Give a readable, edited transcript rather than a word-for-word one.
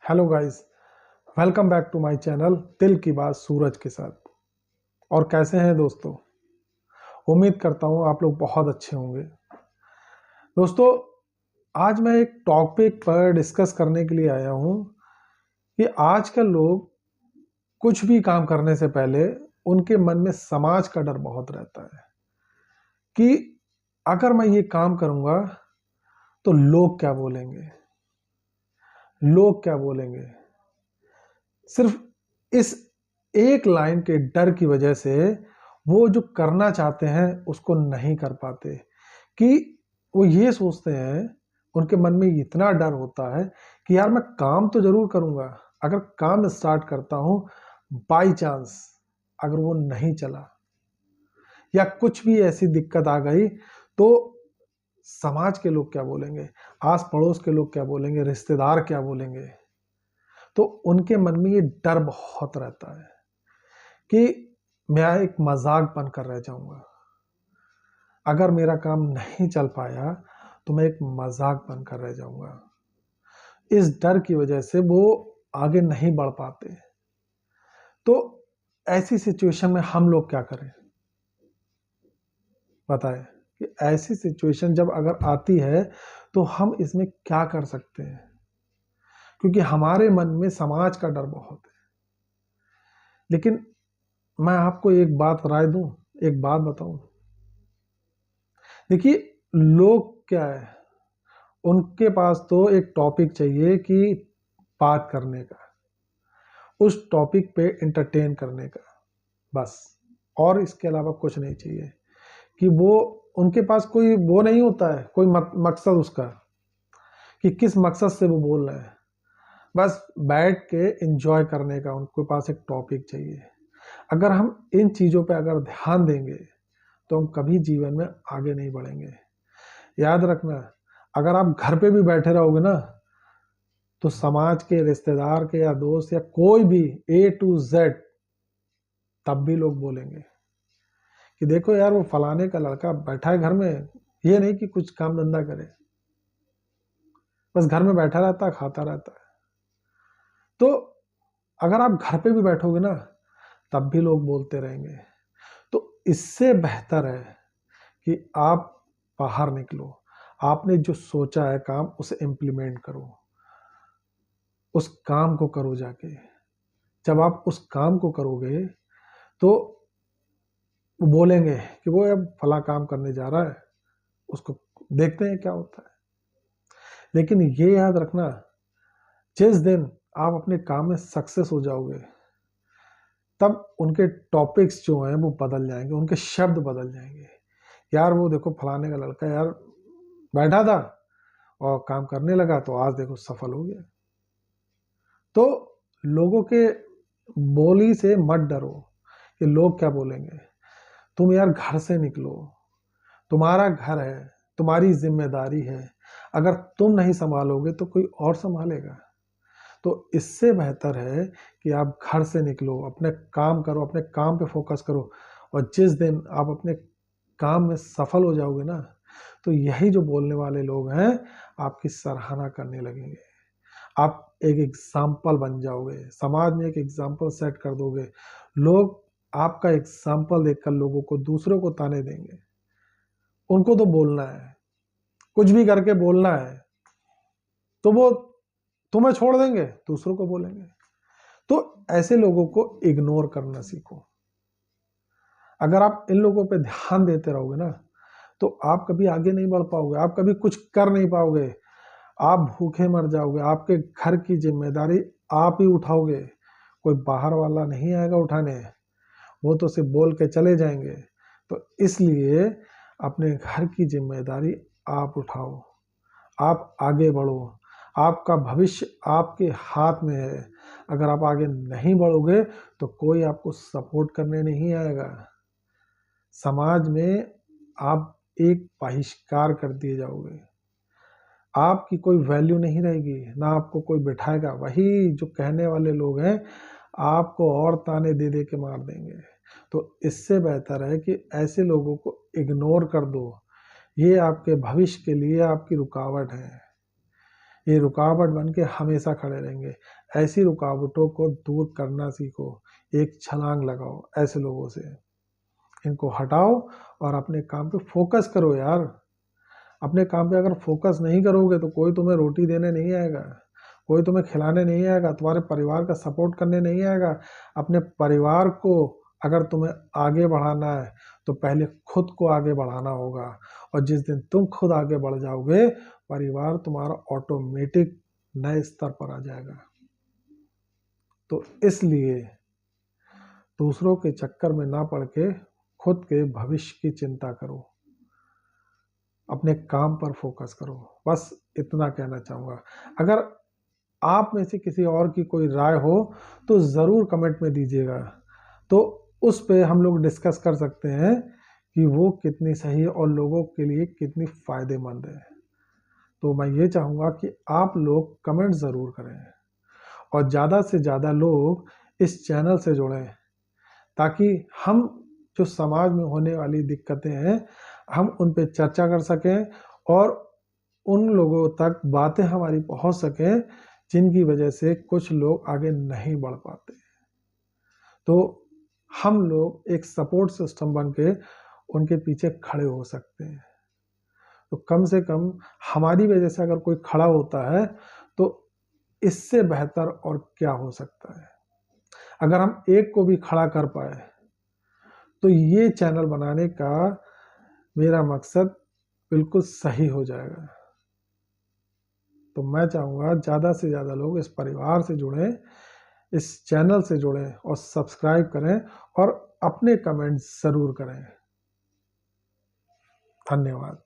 Hello guys, welcome back to my channel दिल की बात सूरज के साथ। और कैसे हैं दोस्तों? उम्मीद करता हूं आप लोग बहुत अच्छे होंगे। दोस्तों, आज मैं एक टॉपिक पर डिस्कस करने के लिए आया हूं कि आजकल लोग कुछ भी काम करने से पहले उनके मन में समाज का डर बहुत रहता है कि अगर मैं ये काम करूंगा तो लोग क्या बोलेंगे, लोग क्या बोलेंगे। सिर्फ इस एक लाइन के डर की वजह से वो जो करना चाहते हैं उसको नहीं कर पाते, कि वो ये सोचते हैं, उनके मन में इतना डर होता है कि यार मैं काम तो जरूर करूंगा, अगर काम स्टार्ट करता हूं, बाई चांस अगर वो नहीं चला या कुछ भी ऐसी दिक्कत आ गई तो समाज के लोग क्या बोलेंगे, आस पड़ोस के लोग क्या बोलेंगे, रिश्तेदार क्या बोलेंगे। तो उनके मन में ये डर बहुत रहता है कि मैं एक मजाक बनकर रह जाऊंगा, अगर मेरा काम नहीं चल पाया तो मैं एक मजाक बनकर रह जाऊंगा। इस डर की वजह से वो आगे नहीं बढ़ पाते। तो ऐसी सिचुएशन में हम लोग क्या करें, बताएं कि ऐसी सिचुएशन जब अगर आती है तो हम इसमें क्या कर सकते हैं, क्योंकि हमारे मन में समाज का डर बहुत है। लेकिन मैं आपको एक बात राय दूं, एक बात बताऊं। देखिए, लोग क्या है, उनके पास तो एक टॉपिक चाहिए कि बात करने का, उस टॉपिक पे एंटरटेन करने का, बस। और इसके अलावा कुछ नहीं चाहिए, कि वो उनके पास कोई वो नहीं होता है, कोई मकसद उसका कि किस मकसद से वो बोल रहे हैं। बस बैठ के एंजॉय करने का उनके पास एक टॉपिक चाहिए। अगर हम इन चीज़ों पे अगर ध्यान देंगे तो हम कभी जीवन में आगे नहीं बढ़ेंगे। याद रखना, अगर आप घर पे भी बैठे रहोगे ना, तो समाज के, रिश्तेदार के या दोस्त या कोई भी A to Z तब भी लोग बोलेंगे कि देखो यार, वो फलाने का लड़का बैठा है घर में, ये नहीं कि कुछ काम धंधा करे, बस घर में बैठा रहता है, खाता रहता है। तो अगर आप घर पे भी बैठोगे ना, तब भी लोग बोलते रहेंगे। तो इससे बेहतर है कि आप बाहर निकलो, आपने जो सोचा है काम, उसे इम्प्लीमेंट करो, उस काम को करो जाके। जब आप उस काम को करोगे तो वो बोलेंगे कि वो अब फला काम करने जा रहा है, उसको देखते हैं क्या होता है। लेकिन ये याद रखना, जिस दिन आप अपने काम में सक्सेस हो जाओगे, तब उनके टॉपिक्स जो हैं वो बदल जाएंगे, उनके शब्द बदल जाएंगे। यार वो देखो फलाने का लड़का यार बैठा था और काम करने लगा तो आज देखो सफल हो गया। तो लोगों के बोली से मत डरो कि लोग क्या बोलेंगे। तुम यार घर से निकलो, तुम्हारा घर है, तुम्हारी जिम्मेदारी है। अगर तुम नहीं संभालोगे तो कोई और संभालेगा। तो इससे बेहतर है कि आप घर से निकलो, अपने काम करो, अपने काम पे फोकस करो। और जिस दिन आप अपने काम में सफल हो जाओगे ना, तो यही जो बोलने वाले लोग हैं आपकी सराहना करने लगेंगे। आप एक एग्जाम्पल बन जाओगे, समाज में एक एग्जाम्पल सेट कर दोगे। लोग आपका एग्जाम्पल देखकर लोगों को, दूसरों को ताने देंगे। उनको तो बोलना है, कुछ भी करके बोलना है, तो वो तुम्हें छोड़ देंगे, दूसरों को बोलेंगे। तो ऐसे लोगों को इग्नोर करना सीखो। अगर आप इन लोगों पे ध्यान देते रहोगे ना, तो आप कभी आगे नहीं बढ़ पाओगे, आप कभी कुछ कर नहीं पाओगे, आप भूखे मर जाओगे। आपके घर की जिम्मेदारी आप ही उठाओगे, कोई बाहर वाला नहीं आएगा उठाने, वो तो सिर्फ बोल के चले जाएंगे। तो इसलिए अपने घर की जिम्मेदारी आप उठाओ, आप आगे बढ़ो। आपका भविष्य आपके हाथ में है। अगर आप आगे नहीं बढ़ोगे तो कोई आपको सपोर्ट करने नहीं आएगा। समाज में आप एक बहिष्कार कर दिए जाओगे, आपकी कोई वैल्यू नहीं रहेगी, ना आपको कोई बिठाएगा। वही जो कहने वाले लोग हैं आपको और ताने दे दे के मार देंगे। तो इससे बेहतर है कि ऐसे लोगों को इग्नोर कर दो। ये आपके भविष्य के लिए आपकी रुकावट है, ये रुकावट बन के हमेशा खड़े रहेंगे। ऐसी रुकावटों को दूर करना सीखो, एक छलांग लगाओ ऐसे लोगों से, इनको हटाओ और अपने काम पे फोकस करो यार। अपने काम पे अगर फोकस नहीं करोगे तो कोई तुम्हें रोटी देने नहीं आएगा, कोई तुम्हें खिलाने नहीं आएगा, तुम्हारे परिवार का सपोर्ट करने नहीं आएगा। अपने परिवार को अगर तुम्हें आगे बढ़ाना है तो पहले खुद को आगे बढ़ाना होगा, और जिस दिन तुम खुद आगे बढ़ जाओगे परिवार तुम्हारा ऑटोमेटिक नए स्तर पर आ जाएगा। तो इसलिए दूसरों के चक्कर में ना पड़ के खुद के भविष्य की चिंता करो, अपने काम पर फोकस करो। बस इतना कहना चाहूँगा। अगर आप में से किसी और की कोई राय हो तो ज़रूर कमेंट में दीजिएगा, तो उस पे हम लोग डिस्कस कर सकते हैं कि वो कितनी सही है और लोगों के लिए कितनी फ़ायदेमंद है। तो मैं ये चाहूँगा कि आप लोग कमेंट ज़रूर करें और ज़्यादा से ज़्यादा लोग इस चैनल से जुड़ें, ताकि हम जो समाज में होने वाली दिक्कतें हैं हम उन पे चर्चा कर सकें और उन लोगों तक बातें हमारी पहुंच सकें जिनकी वजह से कुछ लोग आगे नहीं बढ़ पाते। तो हम लोग एक सपोर्ट सिस्टम बन के उनके पीछे खड़े हो सकते हैं। तो कम से कम हमारी वजह से अगर कोई खड़ा होता है तो इससे बेहतर और क्या हो सकता है। अगर हम एक को भी खड़ा कर पाए तो ये चैनल बनाने का मेरा मकसद बिल्कुल सही हो जाएगा। तो मैं चाहूँगा ज़्यादा से ज़्यादा लोग इस परिवार से जुड़ें, इस चैनल से जुड़ें और सब्सक्राइब करें और अपने कमेंट्स ज़रूर करें। धन्यवाद।